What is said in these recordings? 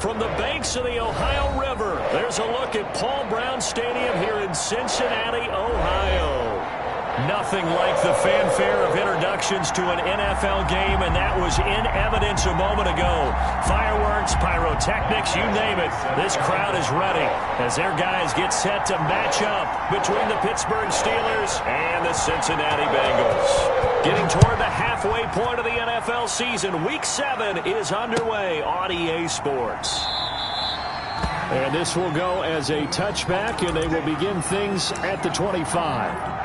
From the banks of the Ohio River, there's a look at Paul Brown Stadium here in Cincinnati, Ohio. Nothing like the fanfare of introductions to an NFL game, and that was in evidence a moment ago. Fireworks, pyrotechnics, you name it. This crowd is ready as their guys get set to match up between the Pittsburgh Steelers and the Cincinnati Bengals. Getting toward the halfway point of the NFL season, Week 7 is underway on EA Sports. And this will go as a touchback, and they will begin things at the 25.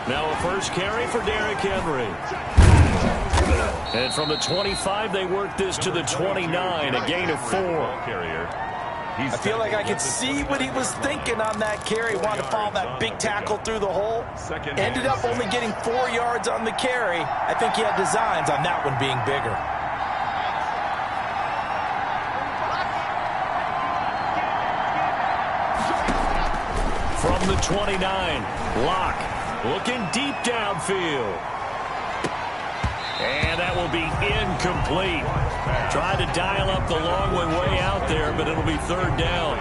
Now a first carry for Derrick Henry. And from the 25, they work this to the 29, a gain of 4. I feel like I could see what he was thinking on that carry. Wanted to follow that big tackle through the hole. Ended up only getting 4 yards on the carry. I think he had designs on that one being bigger. From the 29, Locke looking deep downfield. And that will be incomplete. Tried to dial up the long one way out there, but it'll be third down.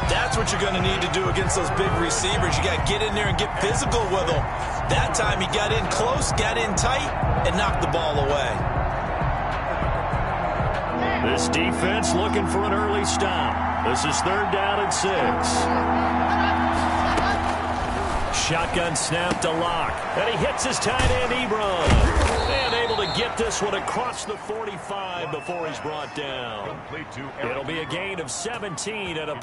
That's what you're going to need to do against those big receivers. You got to get in there and get physical with them. That time he got in close, got in tight, and knocked the ball away. This defense looking for an early stop. This is third down and 6. Shotgun snap to Locke. And he hits his tight end, Ebron. And able to get this one across the 45 before he's brought down. It'll be a gain of 17 at a...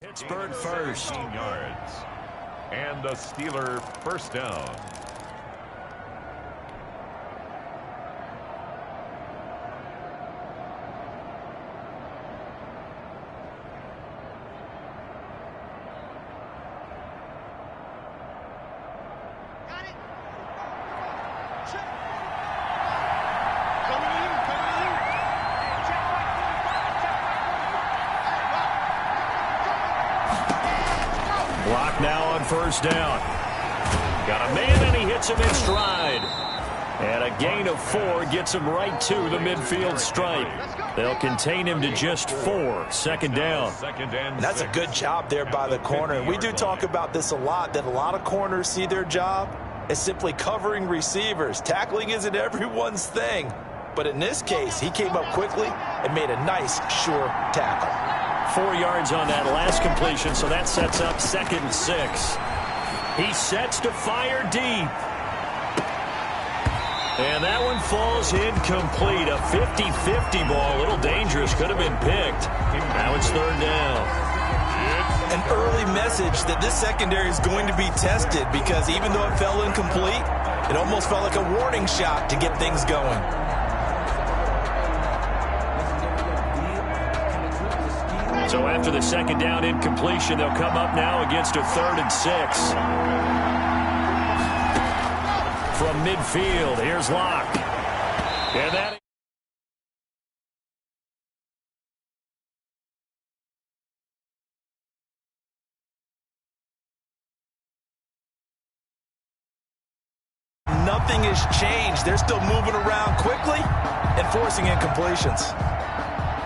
Pittsburgh first. Yards. And the Steeler first down. Block now on first down. Got a man, and he hits him in stride. And a gain of 4 gets him right to the midfield stripe. They'll contain him to just 4. Second down. That's a good job there by the corner. We do talk about this a lot, that a lot of corners see their job as simply covering receivers. Tackling isn't everyone's thing. But in this case, he came up quickly and made a nice, sure tackle. 4 yards on that last completion, so that sets up second and 6. He sets to fire deep. And that one falls incomplete. A 50-50 ball, a little dangerous, could have been picked. Now it's third down. An early message that this secondary is going to be tested, because even though it fell incomplete, it almost felt like a warning shot to get things going. So after the second down incompletion, they'll come up now against a third and 6. From midfield, here's Locke. And that... Nothing has changed. They're still moving around quickly and forcing incompletions.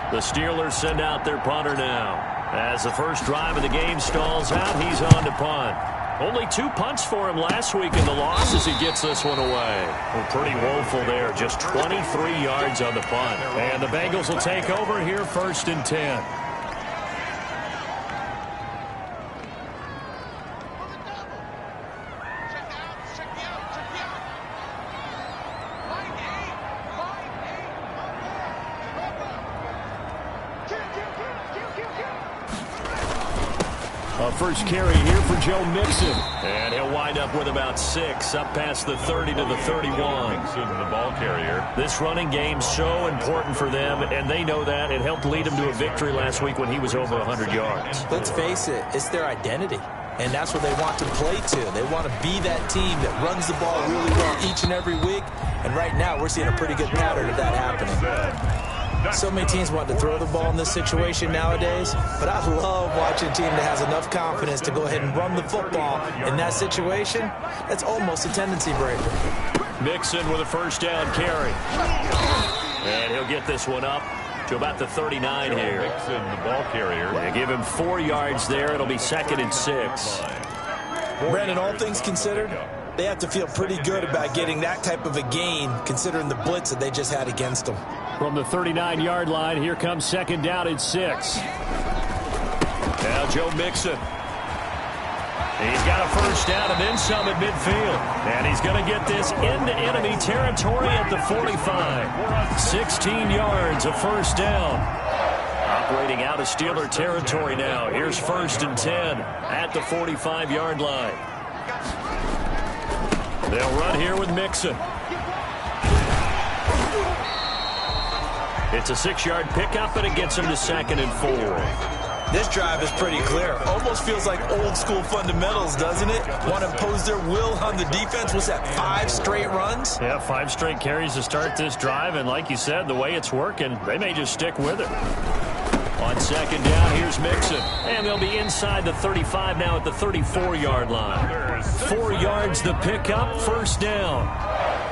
The Steelers send out their punter now. As the first drive of the game stalls out, he's on to punt. Only 2 punts for him last week in the loss as he gets this one away. Well, pretty woeful there. Just 23 yards on the punt. And the Bengals will take over here first and 10. A first carry here for Joe Mixon. And he'll wind up with about 6, up past the 30 to the 31. Mixon, the ball carrier. This running game's so important for them, and they know that. It helped lead them to a victory last week when he was over 100 yards. Let's face it, it's their identity. And that's what they want to play to. They want to be that team that runs the ball really well each and every week. And right now, we're seeing a pretty good pattern of that happening. So many teams want to throw the ball in this situation nowadays, but I love watching a team that has enough confidence to go ahead and run the football in that situation. That's almost a tendency breaker. Mixon with a first down carry. And he'll get this one up to about the 39 here. Mixon, the ball carrier. They give him 4 yards there. It'll be 2nd and 6. Brandon, all things considered, they have to feel pretty good about getting that type of a gain considering the blitz that they just had against them. From the 39-yard line, here comes 2nd down and 6. Now Joe Mixon. He's got a first down and then some at midfield. And he's going to get this into enemy territory at the 45. 16 yards, a first down. Operating out of Steeler territory now. Here's 1st and 10 at the 45-yard line. They'll run here with Mixon. It's a 6-yard pickup, and it gets him to 2nd and 4. This drive is pretty clear. Almost feels like old school fundamentals, doesn't it? Want to impose their will on the defense. Was that 5 straight runs? Yeah, 5 straight carries to start this drive, and like you said, the way it's working, they may just stick with it. On 2nd down, here's Mixon. And they'll be inside the 35 now at the 34-yard line. 4 yards the pickup, 1st down.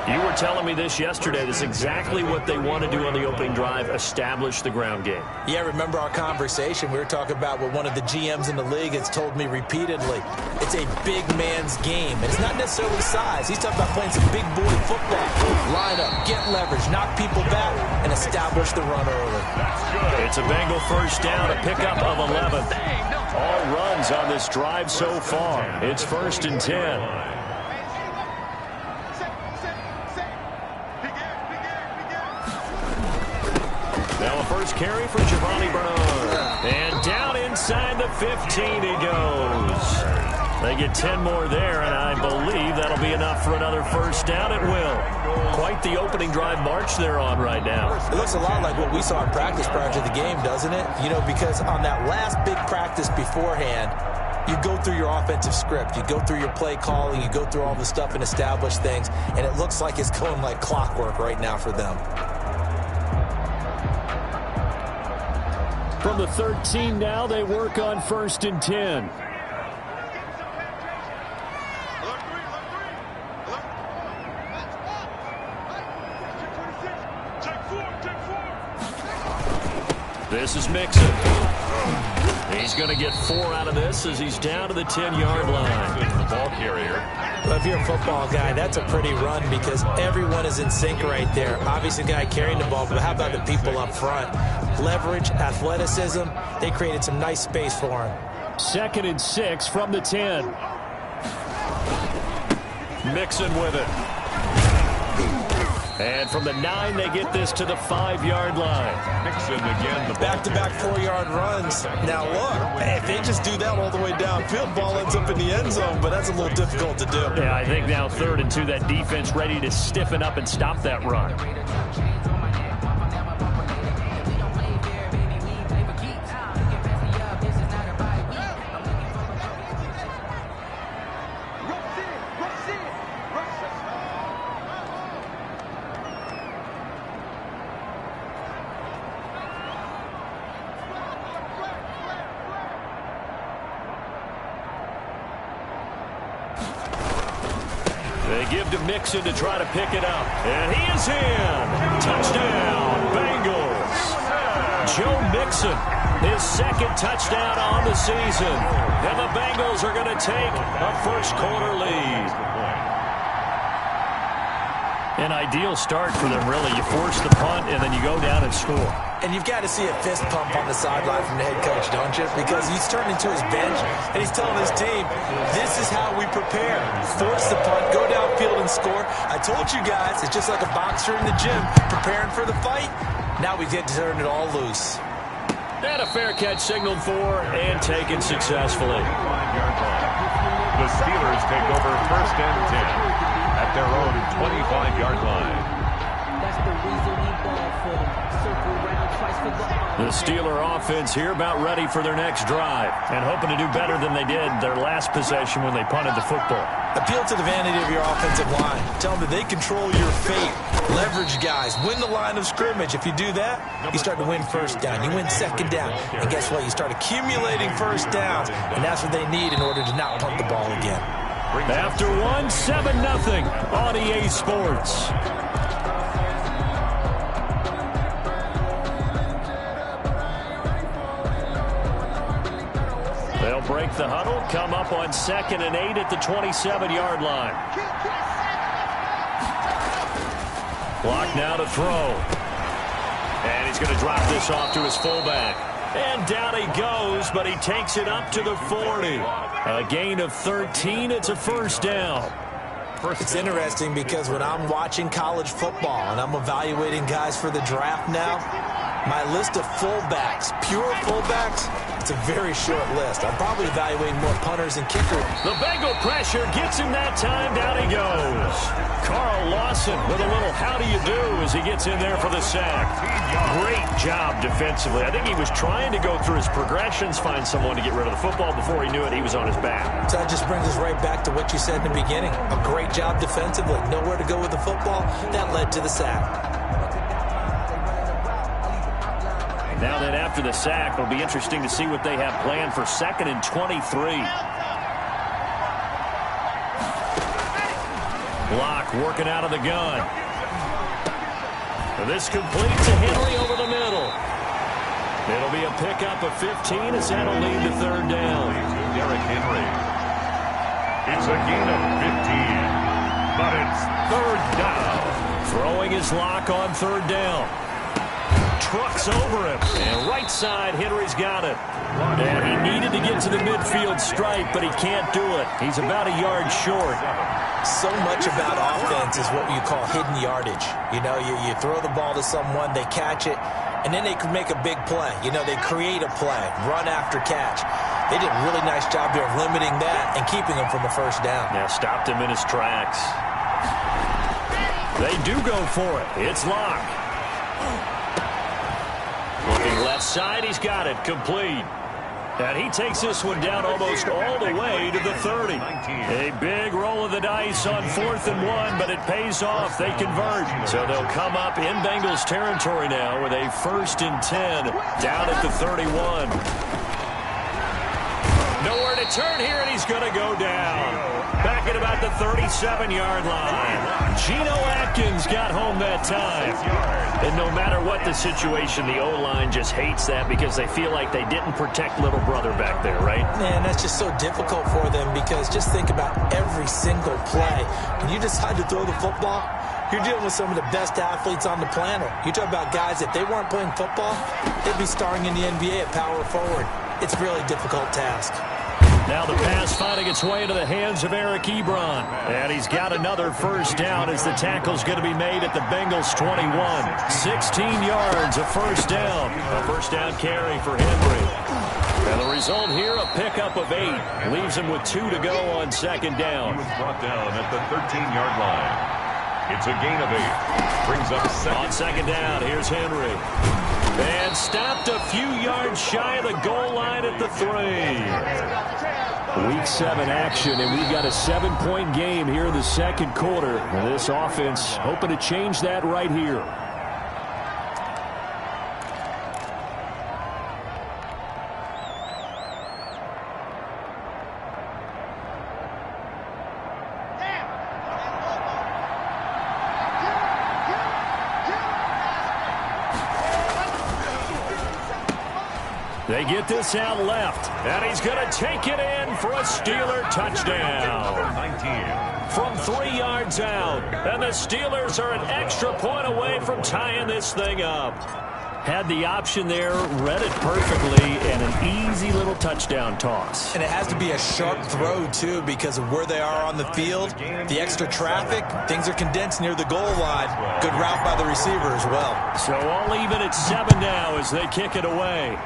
You were telling me this yesterday. That's exactly what they want to do on the opening drive, establish the ground game. Yeah, remember our conversation? We were talking about what one of the GMs in the league has told me repeatedly. It's a big man's game. And it's not necessarily size. He's talking about playing some big boy football. Line up, get leverage, knock people back, and establish the run early. It's a Bengal first down, a pickup of 11. All runs on this drive so far. It's 1st and 10. Now a first carry for Giovanni Bernard. And down inside the 15 he goes. They get 10 more there, and I believe that'll be enough for another first down. It will. Quite the opening drive march they're on right now. It looks a lot like what we saw in practice prior to the game, doesn't it? You know, because on that last big practice beforehand, you go through your offensive script. You go through your play calling. You go through all the stuff and establish things, and it looks like it's going like clockwork right now for them. From the 13 now, they work on 1st and 10. This is Mixon. He's going to get 4 out of this as he's down to the 10-yard line. The ball carrier. Well, if you're a football guy, that's a pretty run because everyone is in sync right there. Obviously, the guy carrying the ball, but how about the people up front? Leverage, athleticism, they created some nice space for him. 2nd and 6 from the 10. Mixon with it. And from the 9, they get this to the 5-yard line. Mixon again. The back-to-back 4-yard runs. Now look, if they just do that all the way downfield, ball ends up in the end zone, but that's a little difficult to do. Yeah, I think now 3rd and 2, that defense ready to stiffen up and stop that run. They give to Mixon to try to pick it up. And he is in. Touchdown, Bengals. Joe Mixon, his 2nd touchdown on the season. And the Bengals are going to take a first-quarter lead. An ideal start for them, really. You force the punt, and then you go down and score. And you've got to see a fist pump on the sideline from the head coach, don't you? Because he's turned into his bench, and he's telling his team, this is how we prepare. Force the punt, go downfield and score. I told you guys, it's just like a boxer in the gym preparing for the fight. Now we get to turn it all loose. And a fair catch signaled for and taken successfully. The Steelers take over 1st and 10 at their own 25-yard line. That's the reason we ball for them. Circle around, twice for the The Steeler offense here about ready for their next drive and hoping to do better than they did their last possession when they punted the football. Appeal to the vanity of your offensive line. Tell them that they control your fate. Leverage guys. Win the line of scrimmage. If you do that, you start to win first down. You win second down. And guess what? You start accumulating first downs. And that's what they need in order to not punt the ball again. After one, 7-0 on EA Sports. They'll break the huddle, come up on 2nd and 8 at the 27-yard line. Clock now to throw. And he's going to drop this off to his fullback. And down he goes, but he takes it up to the 40. A gain of 13. It's a first down. It's interesting because when I'm watching college football and I'm evaluating guys for the draft now, my list of fullbacks, pure fullbacks, it's a very short list. I'm probably evaluating more punters and kickers. The Bengal pressure gets him that time. Down he goes. Carl Lawson with a little how do you do as he gets in there for the sack. Great job defensively. I think he was trying to go through his progressions, find someone to get rid of the football. Before he knew it, he was on his back. So that just brings us right back to what you said in the beginning. A great job defensively. Nowhere to go with the football. That led to the sack. Now that after the sack, it'll be interesting to see what they have planned for 2nd and 23. Block working out of the gun. This complete to Henry over the middle. It'll be a pickup of 15 as that'll lead to 3rd down. Derrick Henry. It's a gain of 15, but it's 3rd down. Throwing his lock on 3rd down. Trucks over him, and right side, Henry's got it. And he needed to get to the midfield stripe, but he can't do it. He's about a yard short. So much about offense is what you call hidden yardage. You know, you throw the ball to someone, they catch it, and then they can make a big play. You know, they create a play, run after catch. They did a really nice job there of limiting that and keeping him from a first down. Yeah, stopped him in his tracks. They do go for it. It's Locke. Looking left side, he's got it, complete. And he takes this one down almost all the way to the 30. A big roll of the dice on 4th and 1, but it pays off. They convert. So they'll come up in Bengals territory now with a 1st and 10 down at the 31. Nowhere to turn here, and he's going to go down. Back at about the 37-yard line. Geno Atkins got home that time. And no matter what the situation, the O-line just hates that because they feel like they didn't protect little brother back there, right? Man, that's just so difficult for them because just think about every single play. When you decide to throw the football, you're dealing with some of the best athletes on the planet. You talk about guys, if they weren't playing football, they'd be starring in the NBA at power forward. It's a really difficult task. Now the pass finding its way into the hands of Eric Ebron. And he's got another first down as the tackle's going to be made at the Bengals 21. 16 yards, a first down. A first down carry for Henry. And the result here, a pickup of 8. Leaves him with 2 to go on 2nd down. He was brought down at the 13-yard line. It's a gain of 8. Brings up 2nd. On 2nd down, here's Henry. And stopped a few yards shy of the goal line at the 3. Week 7 action, and we've got a 7-point game here in the second quarter. And this offense hoping to change that right here. They get this out left, and he's going to take it in for a Steeler touchdown. 19. From 3 yards out, and the Steelers are an extra point away from tying this thing up. Had the option there, read it perfectly, and an easy little touchdown toss. And it has to be a sharp throw, too, because of where they are on the field. The extra traffic, things are condensed near the goal line. Good route by the receiver as well. So all even at 7 now as they kick it away.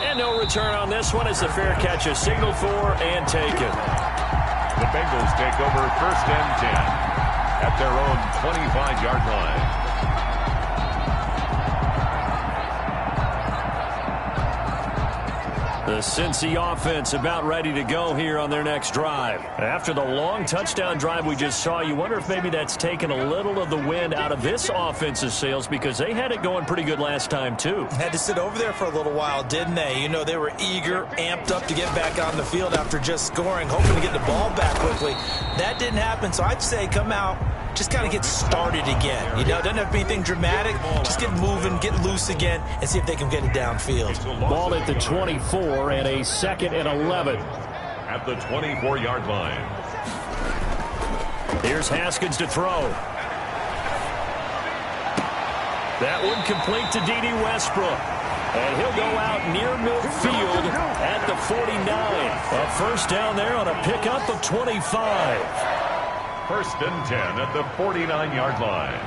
And no return on this one as the fair catch is signaled for and taken. The Bengals take over 1st and 10 at their own 25-yard line. The Cincy offense about ready to go here on their next drive. After the long touchdown drive we just saw, you wonder if maybe that's taken a little of the wind out of this offense's sails because they had it going pretty good last time, too. Had to sit over there for a little while, didn't they? You know, they were eager, amped up to get back on the field after just scoring, hoping to get the ball back quickly. That didn't happen, so I'd say come out, just kind of get started again. You know, it doesn't have to be anything dramatic. Just get moving, get loose again, and see if they can get it downfield. Ball at the 24 and a 2nd and 11. At the 24-yard line. Here's Haskins to throw. That one complete to D.D. Westbrook. And he'll go out near midfield at the 49. A first down there on a pickup of 25. 1st and 10 at the 49-yard line.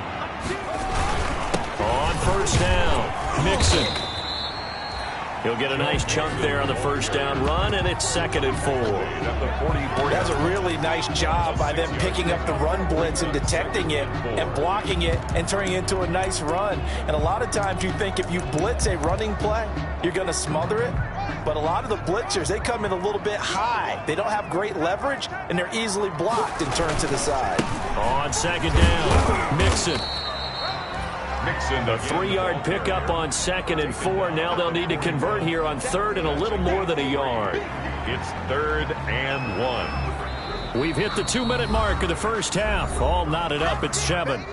On first down, Mixon. He'll get a nice chunk there on the first down run, and it's 2nd and 4. That's a really nice job by them picking up the run blitz and detecting it and blocking it and turning it into a nice run. And a lot of times you think if you blitz a running play, you're going to smother it. But a lot of the blitzers, they come in a little bit high. They don't have great leverage, and they're easily blocked and turned to the side. On 2nd down, Mixon. The 3-yard pickup on 2nd and 4. Now they'll need to convert here on 3rd and a little more than a yard. It's 3rd and 1. We've hit the 2-minute mark of the first half. All knotted up at 7.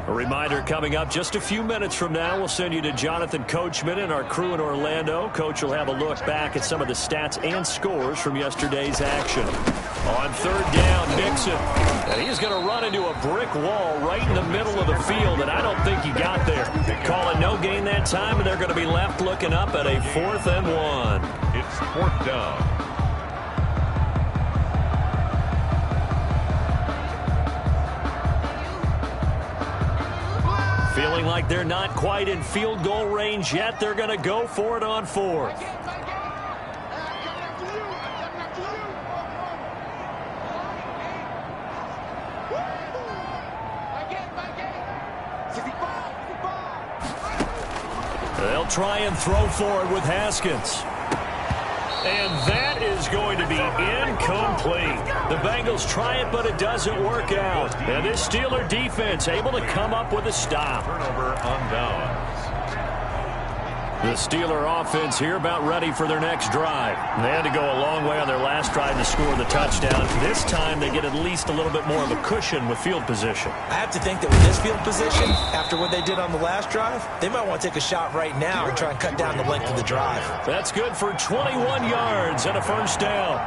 A reminder coming up just a few minutes from now. We'll send you to Jonathan Coachman and our crew in Orlando. Coach will have a look back at some of the stats and scores from yesterday's action. On 3rd down, Mixon. And he's going to run into a brick wall right in the middle of the field, and I don't think he got there. Call it no gain that time, and they're going to be left looking up at a 4th and 1. It's 4th down. Feeling like they're not quite in field goal range yet. They're going to go for it on 4th. They'll try and throw for it with Haskins. And that is going to be incomplete. The Bengals try it, but it doesn't work out. And this Steeler defense able to come up with a stop. Turnover on downs. The Steeler offense here about ready for their next drive. They had to go a long way on their last drive to score the touchdown. This time they get at least a little bit more of a cushion with field position. I have to think that with this field position, after what they did on the last drive, they might want to take a shot right now and try and cut down the length of the drive. That's good for 21 yards and a first down.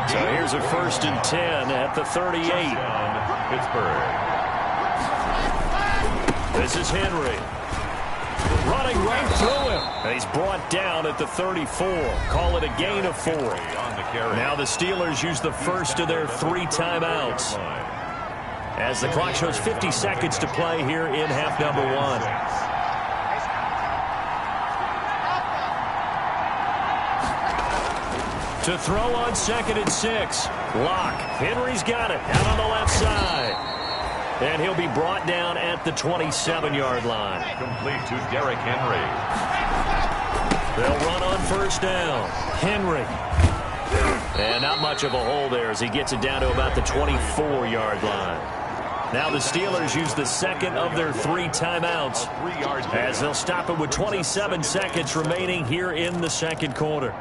So here's a 1st and 10 at the 38. Pittsburgh. This is Henry. Running right through him. And he's brought down at the 34. Call it a gain of 4. Now the Steelers use the first of their 3 timeouts. As the clock shows 50 seconds to play here in half number 1. To throw on 2nd and 6. Lock. Henry's got it out on the left side. And he'll be brought down at the 27-yard line. Complete to Derrick Henry. They'll run on first down. Henry. And not much of a hole there as he gets it down to about the 24-yard line. Now the Steelers use the 2nd of their 3 timeouts as they'll stop it with 27 seconds remaining here in the 2nd quarter.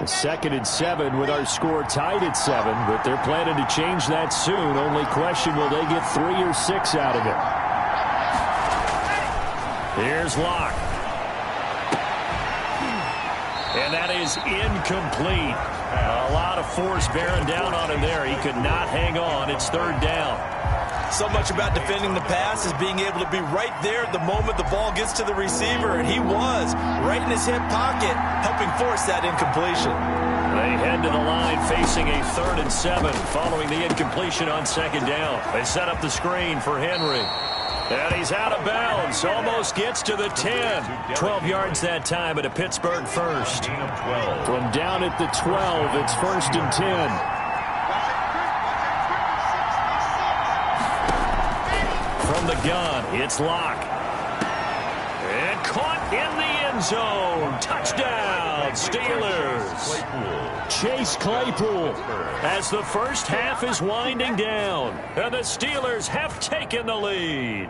The 2nd and 7 with our score tied at 7, but they're planning to change that soon. Only question, will they get 3 or 6 out of it? Here's Locke. And that is incomplete. A lot of force bearing down on him there. He could not hang on. It's 3rd down. So much about defending the pass is being able to be right there the moment the ball gets to the receiver, and he was right in his hip pocket, helping force that incompletion. They head to the line facing a 3rd and 7 following the incompletion on 2nd down. They set up the screen for Henry. And he's out of bounds. Almost gets to the 10. 12 yards that time at a Pittsburgh first. From down at the 12, it's 1st and 10. From the gun, it's Locke. And caught in the end zone. Touchdown, Steelers. Chase Claypool as the first half is winding down. And the Steelers have taken the lead.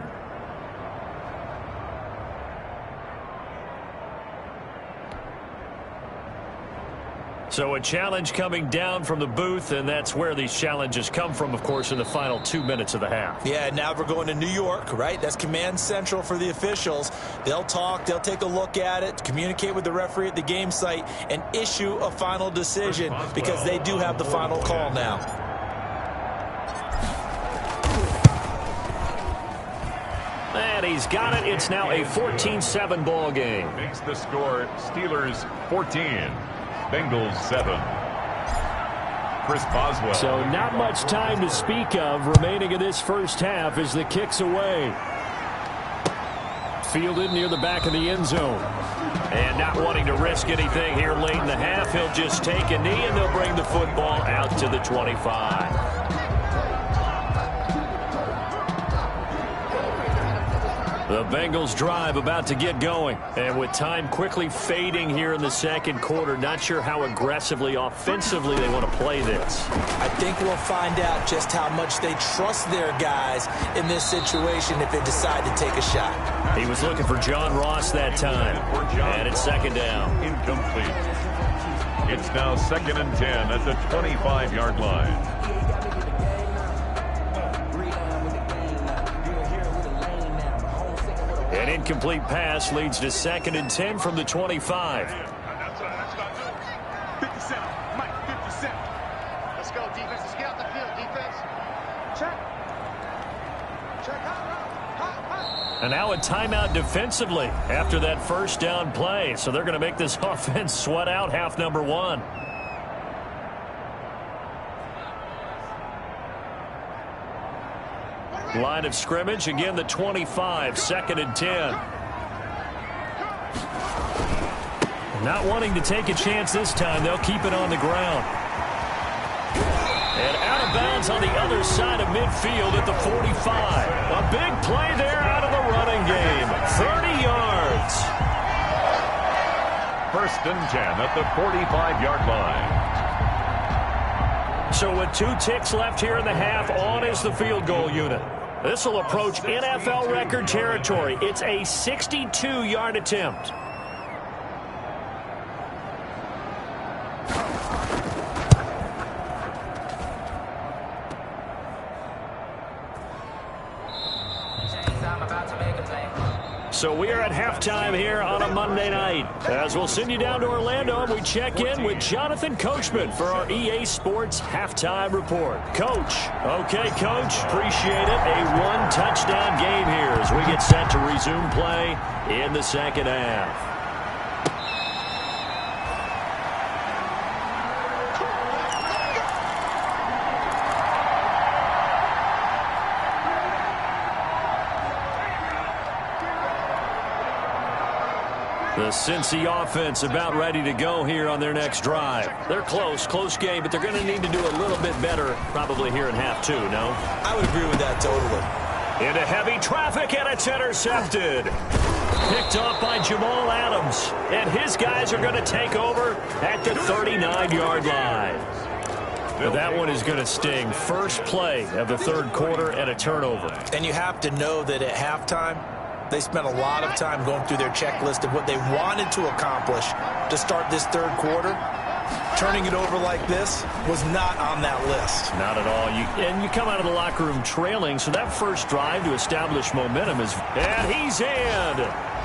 So a challenge coming down from the booth, and that's where these challenges come from, of course, in the final 2 minutes of the half. Yeah, now we're going to New York, right? That's command central for the officials. They'll talk, they'll take a look at it, communicate with the referee at the game site, and issue a final decision because they do have the final call now. And he's got it. It's now a 14-7 ball game. Makes the score Steelers 14. Bengals 7. Chris Boswell. So not much time to speak of remaining in this first half as the kick's away. Fielded near the back of the end zone. And not wanting to risk anything here late in the half, he'll just take a knee and they'll bring the football out to the 25. The Bengals drive about to get going. And with time quickly fading here in the second quarter, not sure how aggressively, offensively they want to play this. I think we'll find out just how much they trust their guys in this situation if they decide to take a shot. He was looking for John Ross that time. And it's 2nd down. Incomplete. It's now 2nd and 10 at the 25-yard line. An incomplete pass leads to 2nd and 10 from the 25. 57. Mike, 57. Let's go, defense. Let's get out the field, defense. Check. And now a timeout defensively after that first down play. So they're going to make this offense sweat out half number 1. Line of scrimmage, again the 25, 2nd and 10. Not wanting to take a chance this time, they'll keep it on the ground. And out of bounds on the other side of midfield at the 45. A big play there out of the running game. 30 yards. 1st and 10 at the 45-yard line. So with 2 ticks left here in the half, on is the field goal unit. This will approach NFL record territory. It's a 62-yard attempt. So we are at halftime here on a Monday night. As we'll send you down to Orlando and we check in with Jonathan Coachman for our EA Sports Halftime Report. Coach. Okay, Coach. Appreciate it. A 1-touchdown game here as we get set to resume play in the second half. The Cincy offense about ready to go here on their next drive. They're close game, but they're going to need to do a little bit better probably here in half 2, no? I would agree with that totally. Into heavy traffic, and it's intercepted. Picked off by Jamal Adams, and his guys are going to take over at the 39-yard line. But that one is going to sting. First play of the 3rd quarter and a turnover. And you have to know that at halftime, they spent a lot of time going through their checklist of what they wanted to accomplish to start this 3rd quarter. Turning it over like this was not on that list. Not at all. You come out of the locker room trailing, so that first drive to establish momentum is... And he's in!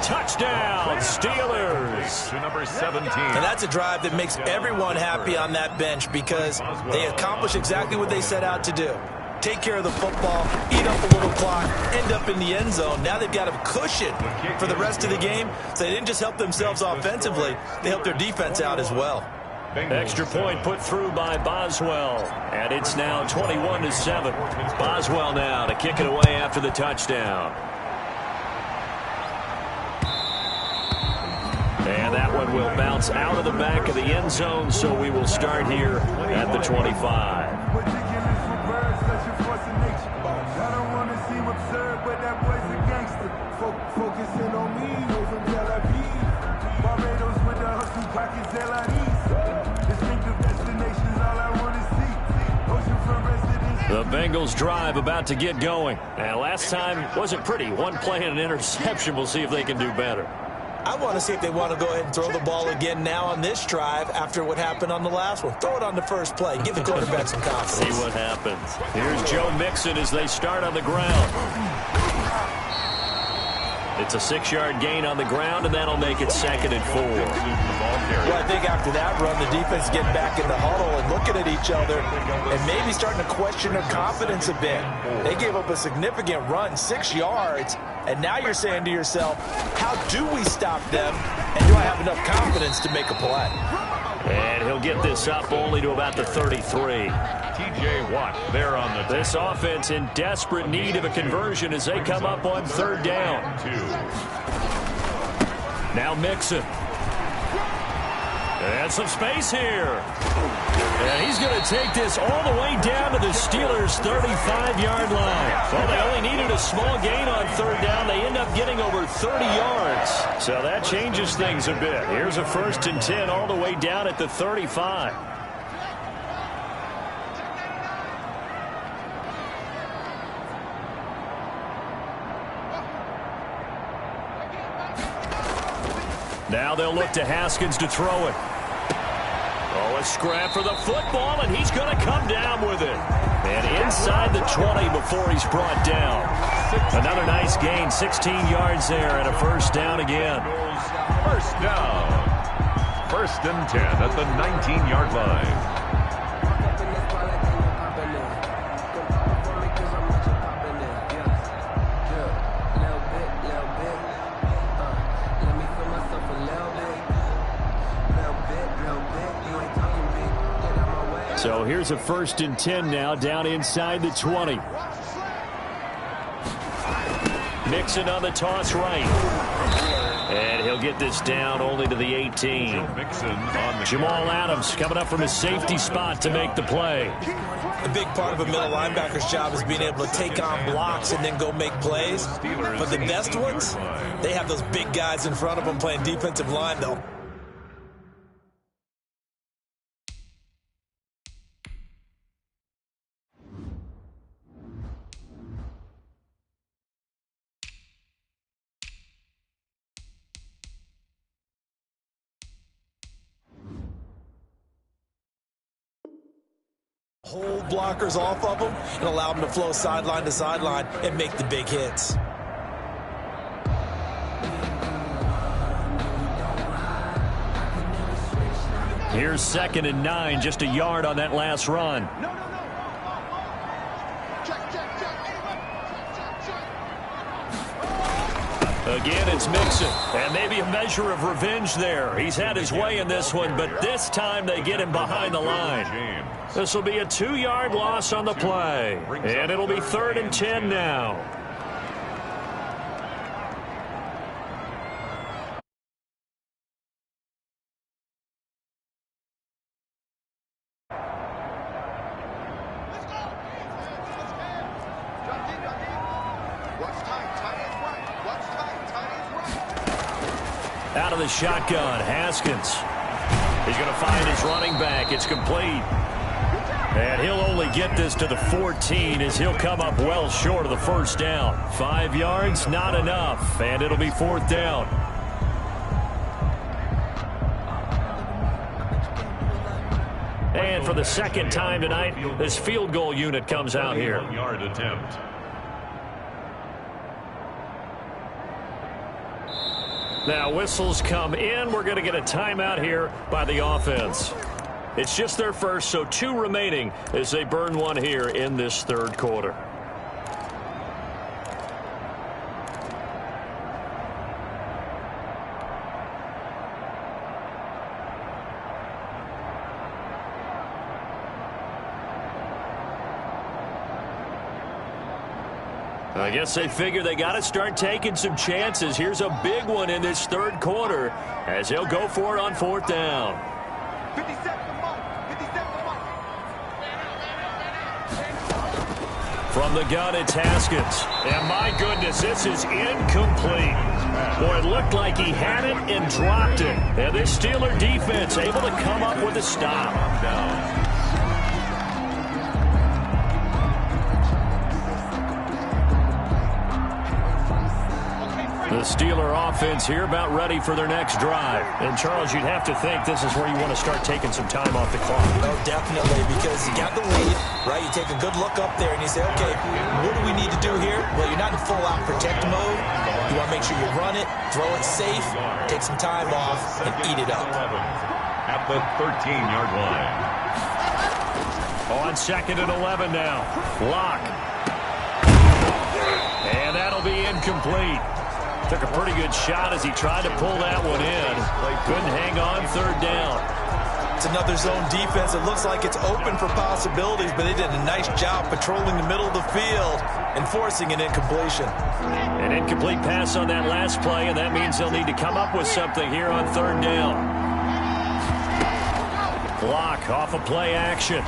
Touchdown, Steelers! To number 17. And that's a drive that makes everyone happy on that bench because they accomplish exactly what they set out to do. Take care of the football, eat up a little clock, end up in the end zone. Now they've got a cushion for the rest of the game. So they didn't just help themselves offensively, they helped their defense out as well. Extra point put through by Boswell. And it's now 21-7. Boswell now to kick it away after the touchdown. And that one will bounce out of the back of the end zone, so we will start here at the 25. The Bengals drive about to get going. And last time wasn't pretty. One play and an interception. We'll see if they can do better. I want to see if they want to go ahead and throw the ball again now on this drive after what happened on the last one. Throw it on the first play. Give the quarterback some confidence. See what happens. Here's Joe Mixon as they start on the ground. It's a 6-yard gain on the ground, and that'll make it 2nd and 4. Well, I think after that run, the defense getting back in the huddle and looking at each other and maybe starting to question their confidence a bit. They gave up a significant run, 6 yards, and now you're saying to yourself, how do we stop them, and do I have enough confidence to make a play? And he'll get this up only to about the 33. T.J. Watt there on the This offense in desperate need of a conversion as they come up on 3rd down. Now Mixon. And some space here. And he's going to take this all the way down to the Steelers' 35-yard line. Well, they only needed a small gain on 3rd down. They end up getting over 30 yards. So that changes things a bit. Here's a 1st and 10 all the way down at the 35. Now they'll look to Haskins to throw it. Oh, a scrap for the football, and he's going to come down with it. And inside the 20 before he's brought down. Another nice gain, 16 yards there, and a 1st down again. 1st down. 1st and 10 at the 19-yard line. So here's a 1st and 10 now, down inside the 20. Mixon on the toss right. And he'll get this down only to the 18. Jamal Adams coming up from his safety spot to make the play. A big part of a middle linebacker's job is being able to take on blocks and then go make plays. But the best ones, they have those big guys in front of them playing defensive line, though. Hold blockers off of them and allow them to flow sideline to sideline and make the big hits. Here's 2nd and 9, just a yard on that last run. Again, it's Mixon, and maybe a measure of revenge there. He's had his way in this one, but this time they get him behind the line. This will be a 2-yard loss on the play, and it'll be 3rd and 10 now. Out of the shotgun, Haskins. He's going to find his running back. It's complete. And he'll only get this to the 14 as he'll come up well short of the 1st down. 5 yards, not enough, and it'll be 4th down. And for the 2nd time tonight, this field goal unit comes out here. 1-yard attempt. Now whistles come in. We're going to get a timeout here by the offense. It's just their first, so 2 remaining as they burn one here in this 3rd quarter. I guess they figure they got to start taking some chances. Here's a big one in this third quarter as he'll go for it on fourth down. 57 for Mike. 57 for Mike. From the gun, it's Haskins. And my goodness, this is incomplete. Boy, it looked like he had it and dropped it. And this Steeler defense able to come up with a stop. The Steeler offense here about ready for their next drive. And, Charles, you'd have to think this is where you want to start taking some time off the clock. Oh, definitely, because you got the lead, right? You take a good look up there and you say, okay, what do we need to do here? Well, you're not in full-out protect mode. You want to make sure you run it, throw it safe, take some time off, and eat it up. At the 13-yard line. On 2nd and 11 now. Lock. And that'll be incomplete. Took a pretty good shot as he tried to pull that one in. Couldn't hang on third down. It's another zone defense. It looks like it's open for possibilities, but they did a nice job patrolling the middle of the field and forcing an incompletion. An incomplete pass on that last play, and that means they'll need to come up with something here on third down. Block off a play action.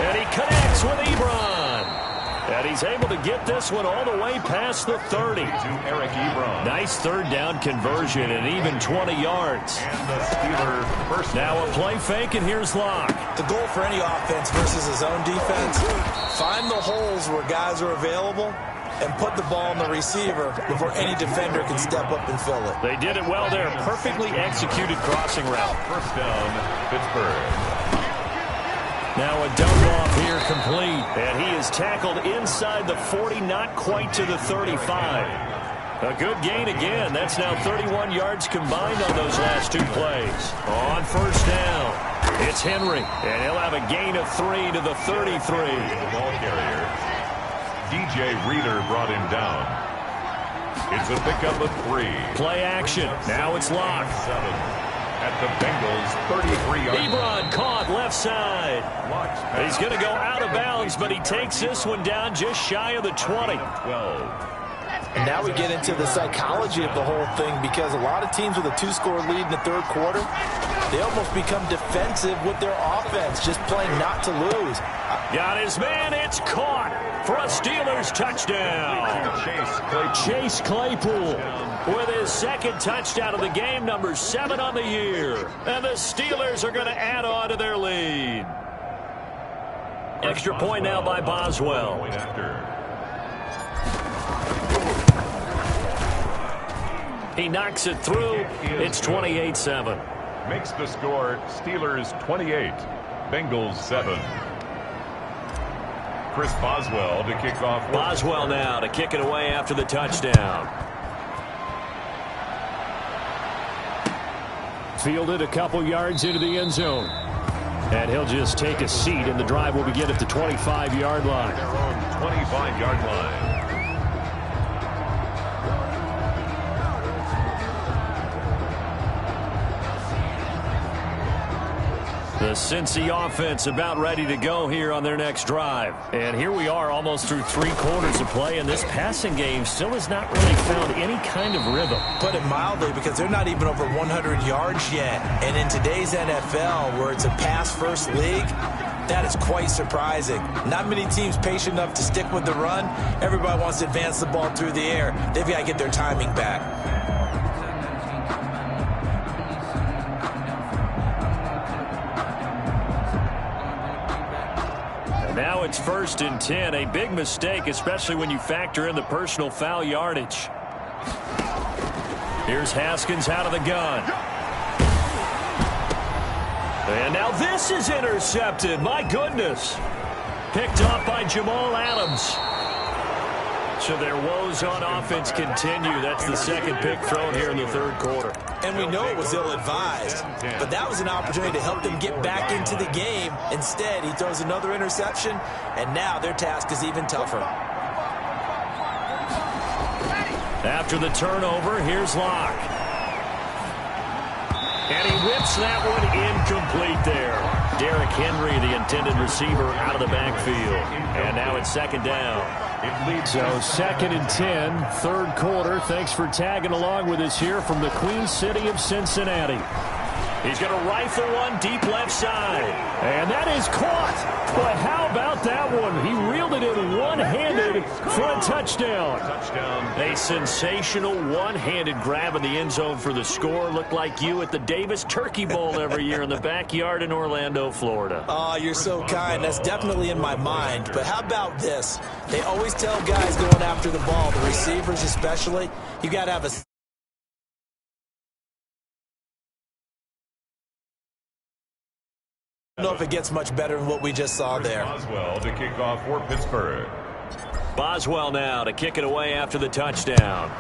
And he connects with Ebron. And he's able to get this one all the way past the 30. To Eric Ebron. Nice third down conversion and even 20 yards. And the Steeler first. Now a play fake, and here's Locke. The goal for any offense versus a zone defense, find the holes where guys are available and put the ball on the receiver before any defender can step up and fill it. They did it well there. Perfectly executed crossing route. First down, Pittsburgh. Now a dump-off here complete. And he is tackled inside the 40, not quite to the 35. A good gain again. That's now 31 yards combined on those last two plays. On first down, it's Henry. And he'll have a gain of 3 to the 33. The ball carrier. DJ Reader brought him down. It's a pickup of 3. Play action. Now it's Locke. 7. At the Bengals 33-yard line. Ebron caught left side. He's going to go out of bounds, but he takes this one down just shy of the 20. 12. And now we get into the psychology of the whole thing, because a lot of teams with a 2-score lead in the third quarter, they almost become defensive with their offense, just playing not to lose. Got his man. It's caught for a Steelers touchdown. Chase Claypool with his second touchdown of the game, number 7 on the year. And the Steelers are going to add on to their lead. Extra point now by Boswell. He knocks it through. It's 28-7. Makes the score Steelers 28, Bengals 7. Chris Boswell to kick off. Boswell now to kick it away after the touchdown. Fielded a couple yards into the end zone. And he'll just take a seat, and the drive will begin at the 25-yard line. Their own 25-yard line. The Cincy offense about ready to go here on their next drive. And here we are almost through 3 quarters of play, and this passing game still has not really found any kind of rhythm. Put it mildly, because they're not even over 100 yards yet. And in today's NFL, where it's a pass-first league, that is quite surprising. Not many teams patient enough to stick with the run. Everybody wants to advance the ball through the air. They've got to get their timing back. Now it's 1st and 10, a big mistake, especially when you factor in the personal foul yardage. Here's Haskins out of the gun. And now this is intercepted. My goodness. Picked off by Jamal Adams. So their woes on offense continue. That's the second pick thrown here in the third quarter. And we know it was ill-advised, but that was an opportunity to help them get back into the game. Instead, he throws another interception, and now their task is even tougher. After the turnover, here's Locke. And he whips that one incomplete there. Derrick Henry, the intended receiver, out of the backfield. And now it's 2nd down. So 2nd and 10, third quarter. Thanks for tagging along with us here from the Queen City of Cincinnati. He's going to rifle one deep left side. And that is caught. But how about that one? He reeled it in one-handed for a touchdown. A sensational one-handed grab in the end zone for the score. Looked like you at the Davis Turkey Bowl every year in the backyard in Orlando, Florida. Oh, you're so kind. That's definitely in my mind. But how about this? They always tell guys going after the ball, the receivers especially, you got to have a... I don't know if it gets much better than what we just saw there. Boswell to kick off for Pittsburgh. Boswell now to kick it away after the touchdown.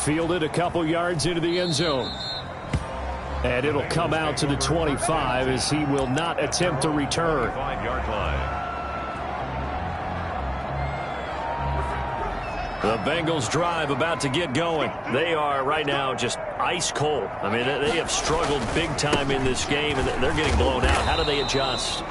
Fielded a couple yards into the end zone. And it'll come out to the 25 as he will not attempt to return. 5-yard line. The Bengals drive about to get going. They are right now just ice cold. I mean, they have struggled big time in this game, and they're getting blown out. How do they adjust?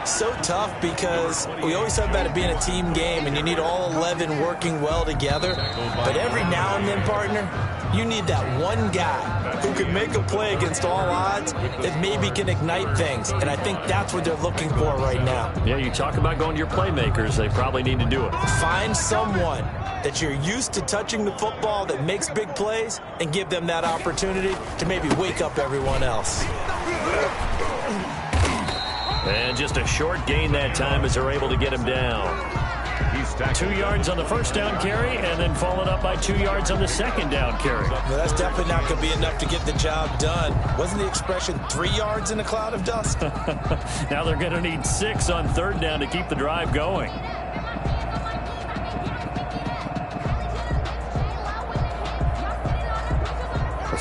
So tough because we always talk about it being a team game, and you need all 11 working well together. But every now and then, partner, you need that one guy who can make a play against all odds that maybe can ignite things. And I think that's what they're looking for right now. Yeah, you talk about going to your playmakers. They probably need to do it. Find someone that you're used to touching the football that makes big plays and give them that opportunity to maybe wake up everyone else. And just a short gain that time as they're able to get him down. 2 yards on the first down carry and then followed up by 2 yards on the second down carry. Well, that's definitely not going to be enough to get the job done. Wasn't the expression 3 yards in a cloud of dust? Now they're going to need 6 on third down to keep the drive going.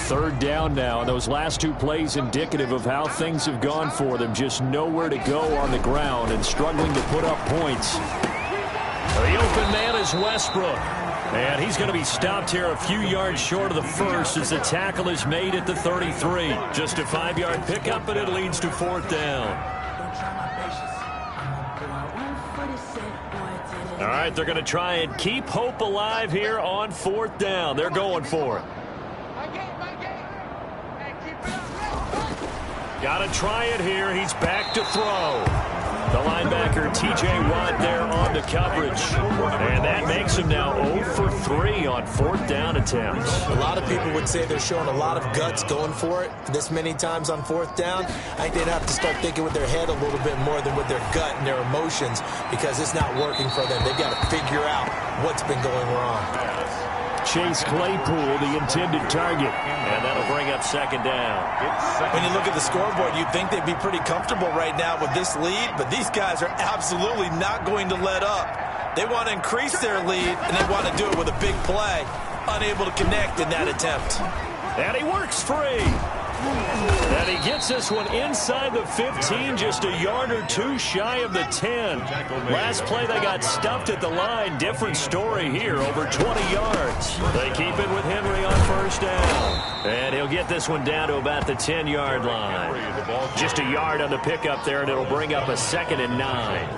Third down now, and those last 2 plays indicative of how things have gone for them. Just nowhere to go on the ground and struggling to put up points. The open man is Westbrook. And he's going to be stopped here a few yards short of the first as the tackle is made at the 33. Just a 5-yard pickup, and it leads to fourth down. All right, they're going to try and keep hope alive here on fourth down. They're going for it. Got to try it here. He's back to throw. The linebacker, T.J. Watt, there on the coverage. And that makes him now 0 for 3 on fourth down attempts. A lot of people would say they're showing a lot of guts going for it this many times on fourth down. I think they'd have to start thinking with their head a little bit more than with their gut and their emotions because it's not working for them. They've got to figure out what's been going wrong. Chase Claypool, the intended target. And that'll bring up second down. When you look at the scoreboard, you'd think they'd be pretty comfortable right now with this lead, but these guys are absolutely not going to let up. They want to increase their lead, and they want to do it with a big play. Unable to connect in that attempt. And he works free. And he gets this one inside the 15, just a yard or 2 shy of the 10. Last play, they got stuffed at the line. Different story here, over 20 yards. They keep it with Henry on first down. And he'll get this one down to about the 10-yard line. Just a yard on the pickup there, and it'll bring up a 2nd and 9.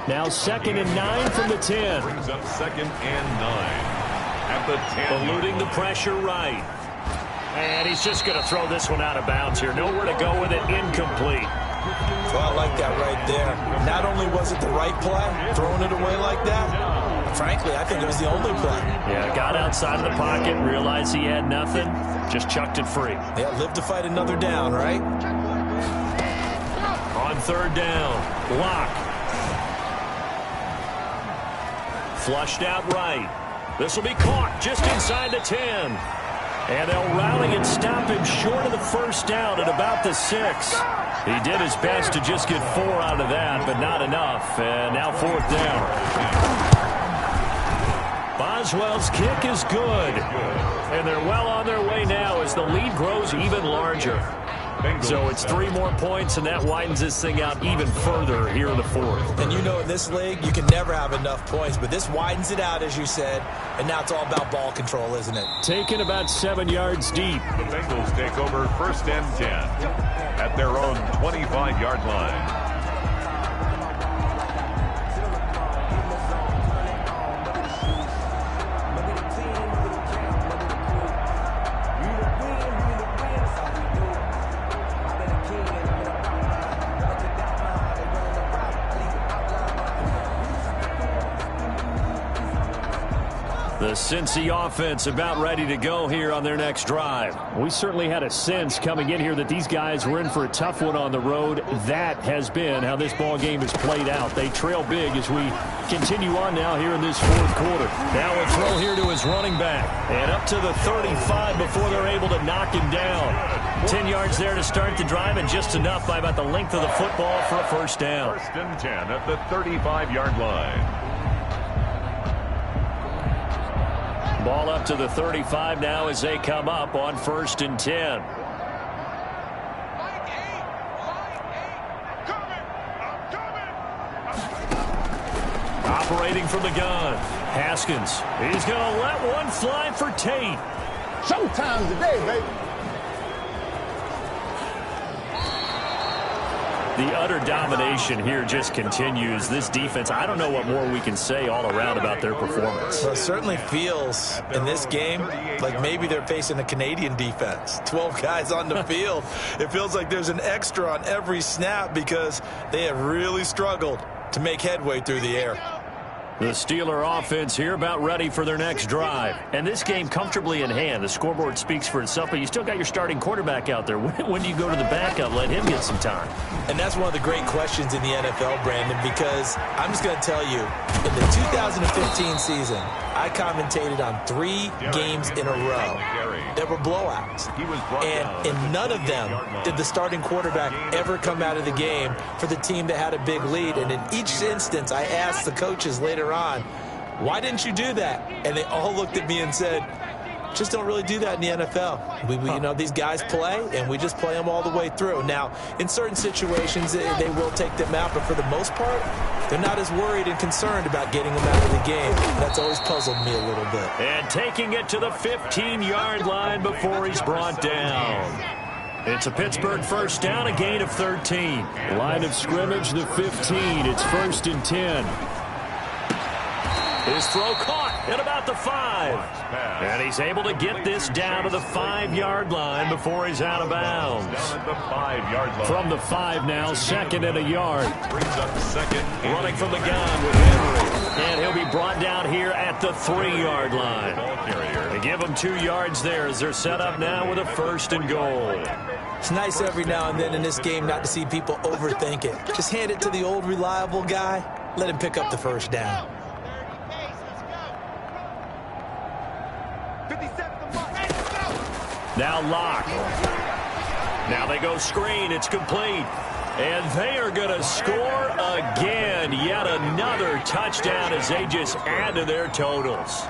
Now 2nd and 9 from the 10. Brings up 2nd and 9 at the 10. Eluding the pressure right. And he's just going to throw this one out of bounds here. Nowhere to go with it. Incomplete. Well, I like that right there. Not only was it the right play, throwing it away like that, frankly, I think it was the only play. Yeah, got outside of the pocket, realized he had nothing, just chucked it free. Yeah, live to fight another down, right? On third down, block. Flushed out right. This will be caught just inside the 10. And they'll rally and stop him short of the first down at about the 6. He did his best to just get 4 out of that, but not enough. And now fourth down. Boswell's kick is good. And they're well on their way now as the lead grows even larger. So it's 3 more points, and that widens this thing out even further here in the fourth. And you know in this league, you can never have enough points, but this widens it out, as you said, and now it's all about ball control, isn't it? Taken about 7 yards deep. The Bengals take over 1st and 10 at their own 25-yard line. The Cincy offense about ready to go here on their next drive. We certainly had a sense coming in here that these guys were in for a tough one on the road. That has been how this ball game has played out. They trail big as we continue on now here in this fourth quarter. Now a throw here to his running back. And up to the 35 before they're able to knock him down. 10 yards there to start the drive, and just enough by about the length of the football for a first down. First and 10 at the 35-yard line. Ball up to the 35 now as they come up on 1st and 10. Operating from the gun. Haskins. He's going to let one fly for Tate. Showtime today, baby. The utter domination here just continues. This defense, I don't know what more we can say all around about their performance. Well, it certainly feels in this game like maybe they're facing a Canadian defense. 12 guys on the field. It feels like there's an extra on every snap because they have really struggled to make headway through the air. The Steeler offense here about ready for their next drive. And this game comfortably in hand. The scoreboard speaks for itself, but you still got your starting quarterback out there. When do you go to the backup, let him get some time? And that's one of the great questions in the NFL, Brandon, because I'm just going to tell you, in the 2015 season, I commentated on 3 games in a row that were blowouts. And in none of them did the starting quarterback ever come out of the game for the team that had a big lead. And in each instance, I asked the coaches later on, why didn't you do that? And they all looked at me and said, just don't really do that in the NFL. You know, these guys play, and we just play them all the way through. Now, in certain situations, they will take them out, but for the most part, they're not as worried and concerned about getting them out of the game. That's always puzzled me a little bit. And taking it to the 15-yard line before he's brought down. It's a Pittsburgh first down, a gain of 13. Line of scrimmage, the 15. It's 1st and 10. His throw caught at about the 5. And he's able to get this down to the 5-yard line before he's out of bounds. From the 5 now, 2nd and a yard. Running from the gun with Henry. And he'll be brought down here at the 3-yard line. They give him 2 yards there as they're set up now with a 1st and goal. It's nice every now and then in this game not to see people overthink it. Just hand it to the old reliable guy. Let him pick up the first down. Now Locke. Now they go screen. It's complete. And they are going to score again. Yet another touchdown as they just add to their totals.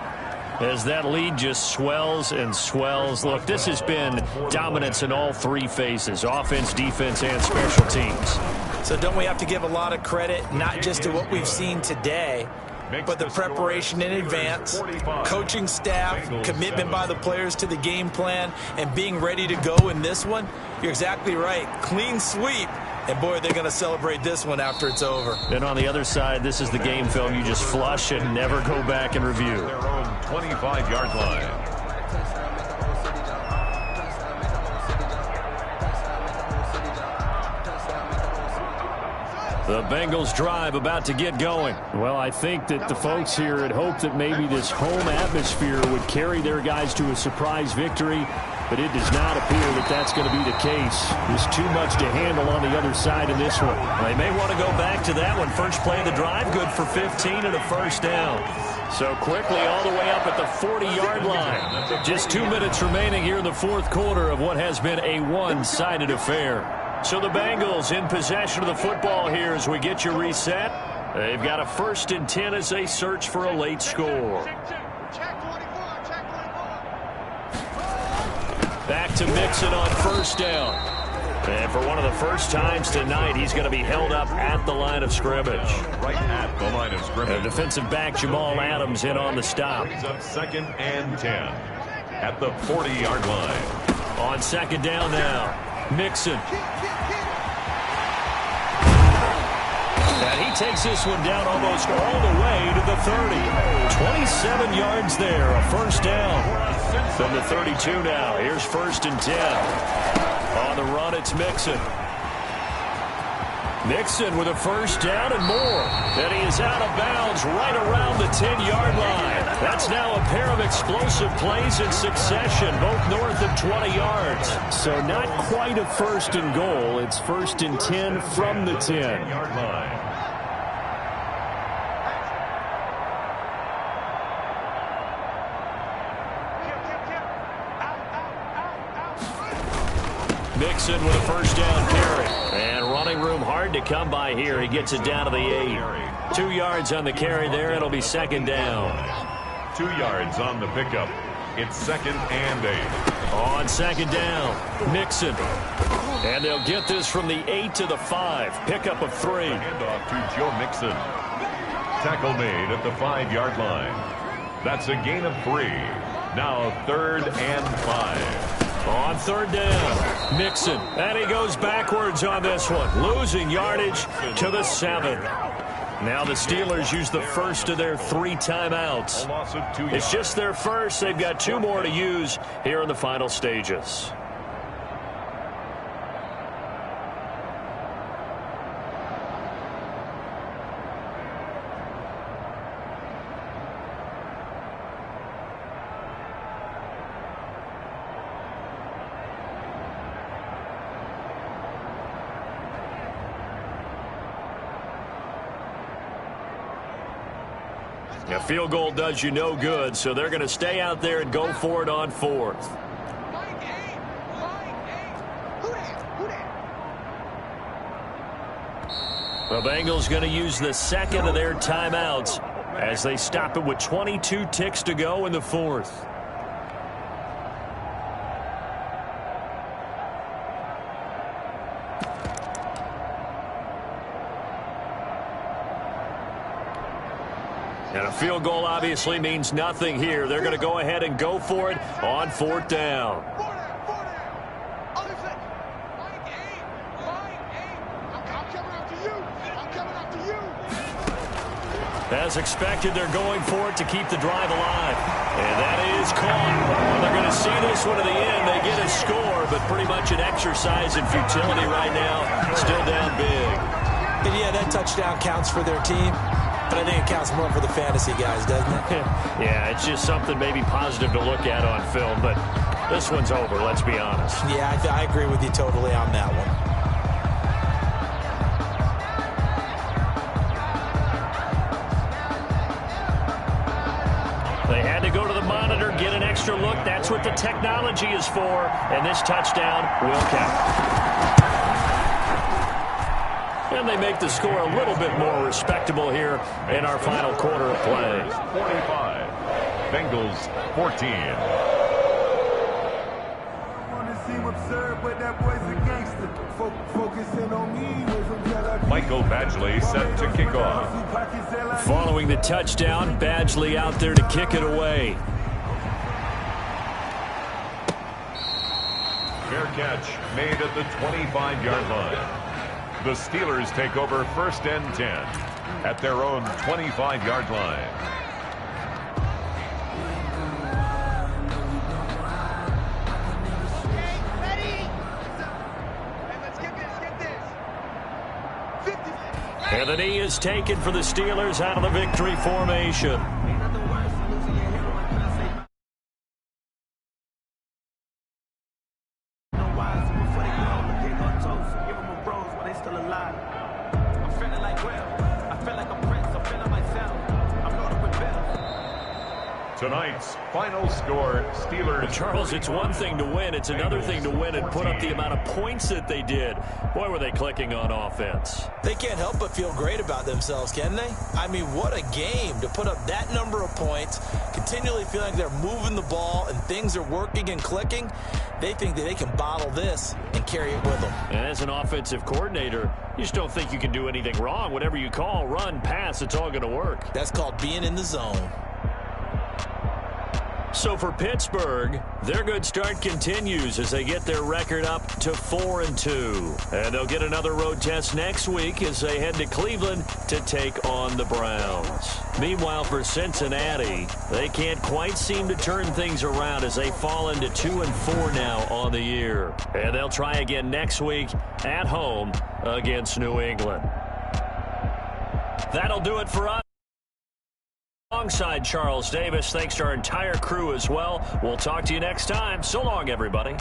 As that lead just swells and swells. Look, this has been dominance in all 3 phases. Offense, defense, and special teams. So don't we have to give a lot of credit, not just to what we've seen today, but the preparation in advance, coaching staff, commitment by the players to the game plan, and being ready to go in this one? You're exactly right. Clean sweep. And, boy, they're going to celebrate this one after it's over. And on the other side, this is the game film you just flush and never go back and review. Their own 25-yard line. The Bengals drive about to get going. Well, I think that the folks here had hoped that maybe this home atmosphere would carry their guys to a surprise victory, but it does not appear that that's going to be the case. There's too much to handle on the other side in this one. They may want to go back to that one. First play of the drive, good for 15 and a first down. So quickly all the way up at the 40-yard line. Just 2 minutes remaining here in the fourth quarter of what has been a one-sided affair. So the Bengals in possession of the football here as we get you reset. They've got a 1st and 10 as they search for a late score. Back to Mixon on first down. And for one of the first times tonight, he's going to be held up at the line of scrimmage. Right at the line of scrimmage. And defensive back Jamal Adams in on the stop. Brings up 2nd and 10 at the 40-yard line. On 2nd down now, Mixon. And he takes this one down almost all the way to the 30. 27 yards there, a first down. From the 32 now, here's 1st and 10. On the run, it's Mixon. Mixon with a first down and more. And he is out of bounds right around the 10-yard line. That's now a pair of explosive plays in succession, both north of 20 yards. So not quite a first and goal. It's first and 10 from the 10-yard line. Mixon with a first down carry. And running room hard to come by here. He gets it down to the 8. 2 yards on the carry there. It'll be second down. 2 yards on the pickup. It's second and 8. On second down, Mixon. And they'll get this from the 8 to the 5. Pickup of 3. Handoff to Joe Mixon. Tackle made at the 5-yard line. That's a gain of 3. Now third and 5. On third down, Mixon. And he goes backwards on this one, losing yardage to the 7. Now the Steelers use the first of their 3 timeouts. It's just their first. They've got 2 more to use here in the final stages. A field goal does you no good, so they're going to stay out there and go for it on 4th. The Bengals going to use the second of their timeouts as they stop it with 22 ticks to go in the 4th. And a field goal obviously means nothing here. They're going to go ahead and go for it on 4th down. As expected, they're going for it to keep the drive alive. And that is caught. Well, they're going to see this one to the end. They get a score, but pretty much an exercise in futility right now. Still down big. And yeah, that touchdown counts for their team. But I think it counts more for the fantasy guys, doesn't it? Yeah, it's just something maybe positive to look at on film, but this one's over, let's be honest. Yeah, I agree with you totally on that one. They had to go to the monitor, get an extra look. That's what the technology is for, and this touchdown will count. And they make the score a little bit more respectable here in our final quarter of play. 45. Bengals 14. Michael Badgley set to kick off. Following the touchdown, Badgley out there to kick it away. Fair catch made at the 25-yard line. The Steelers take over first and 10 at their own 25-yard line. And the knee is taken for the Steelers out of the victory formation. Tonight's final score, Steelers. Charles, it's one thing to win. It's another thing to win and put up the amount of points that they did. Boy, were they clicking on offense. They can't help but feel great about themselves, can they? I mean, what a game to put up that number of points, continually feeling like they're moving the ball and things are working and clicking. They think that they can bottle this and carry it with them. And as an offensive coordinator, you just don't think you can do anything wrong. Whatever you call, run, pass, it's all going to work. That's called being in the zone. So for Pittsburgh, their good start continues as they get their record up to 4-2. And they'll get another road test next week as they head to Cleveland to take on the Browns. Meanwhile, for Cincinnati, they can't quite seem to turn things around as they fall into 2-4 now on the year. And they'll try again next week at home against New England. That'll do it for us. Alongside Charles Davis, thanks to our entire crew as well. We'll talk to you next time. So long, everybody.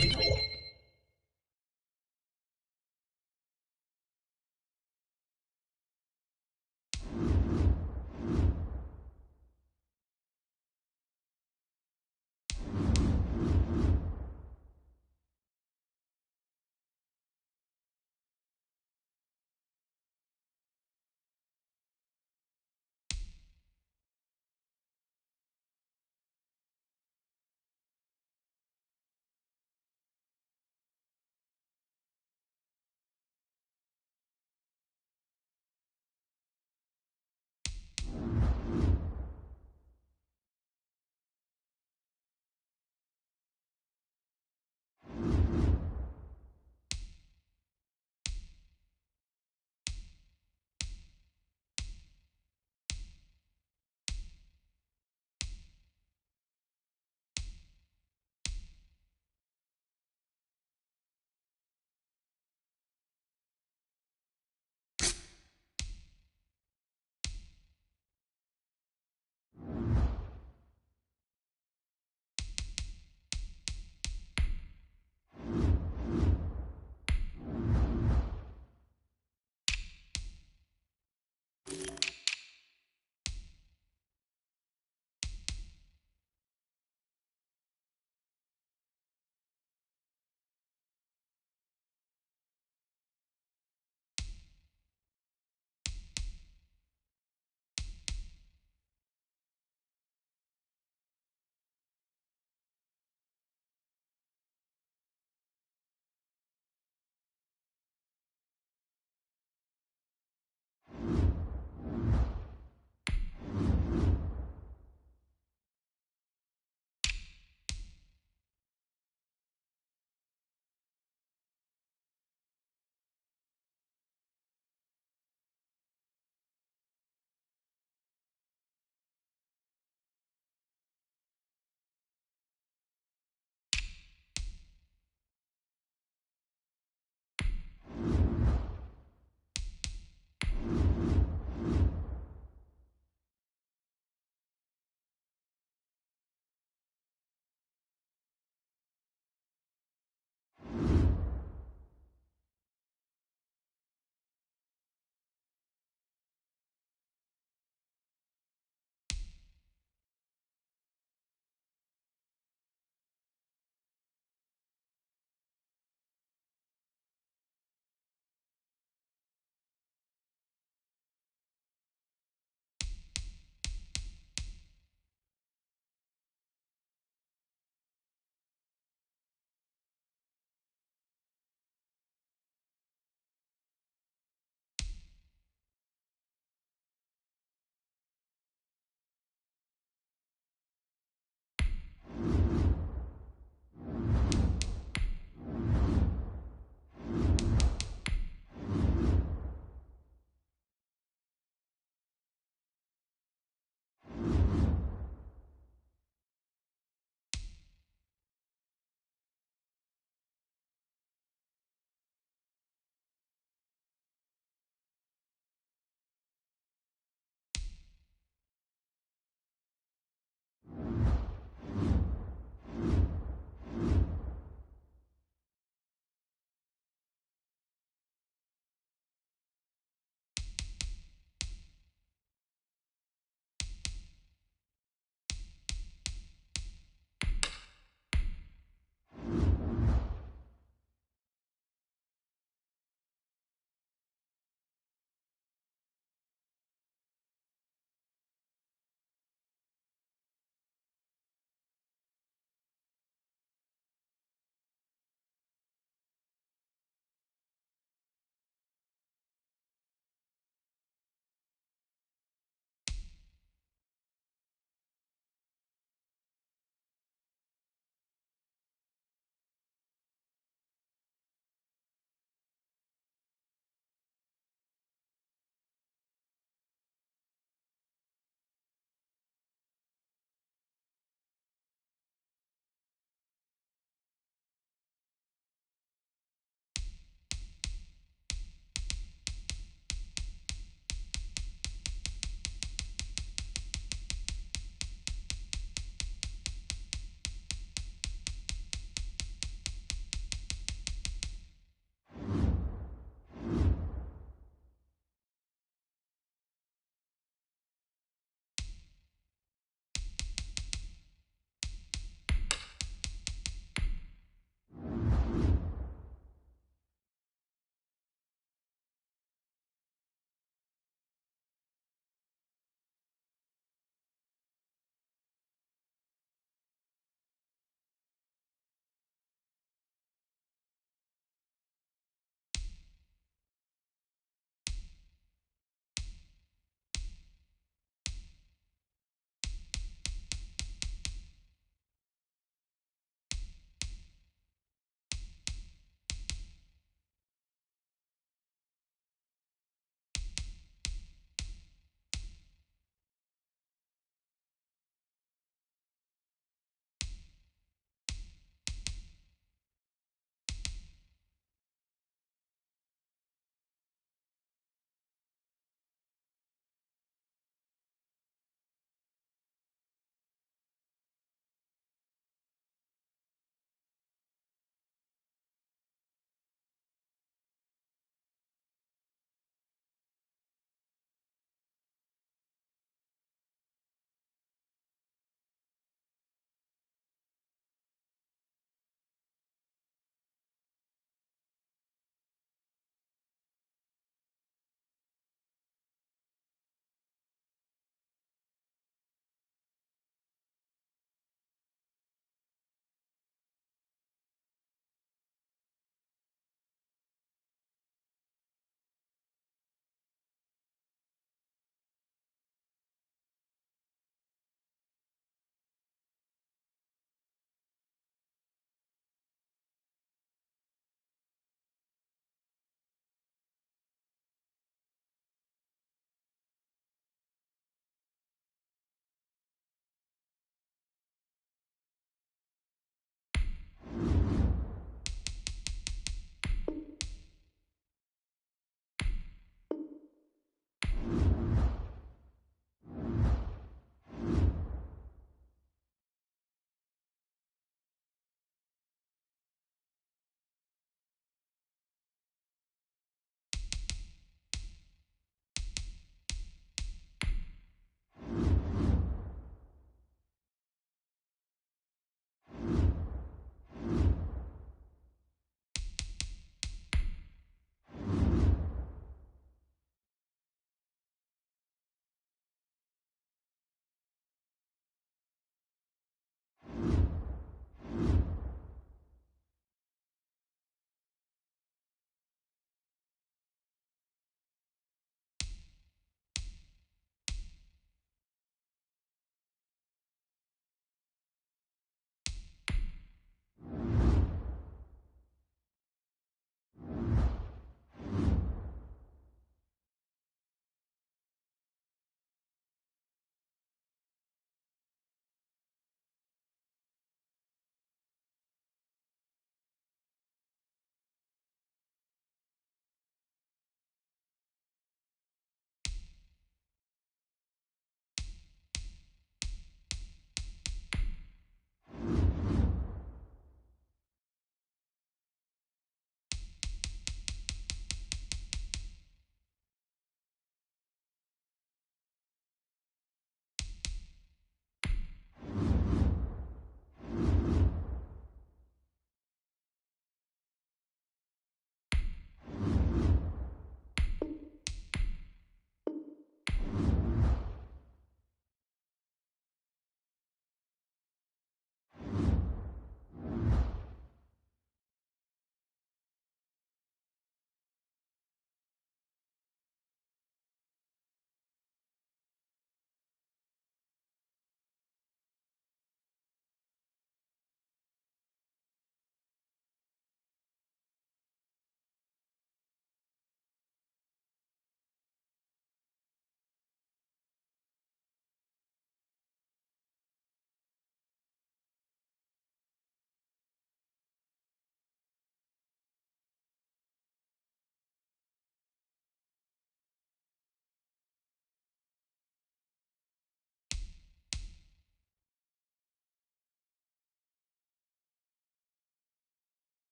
it.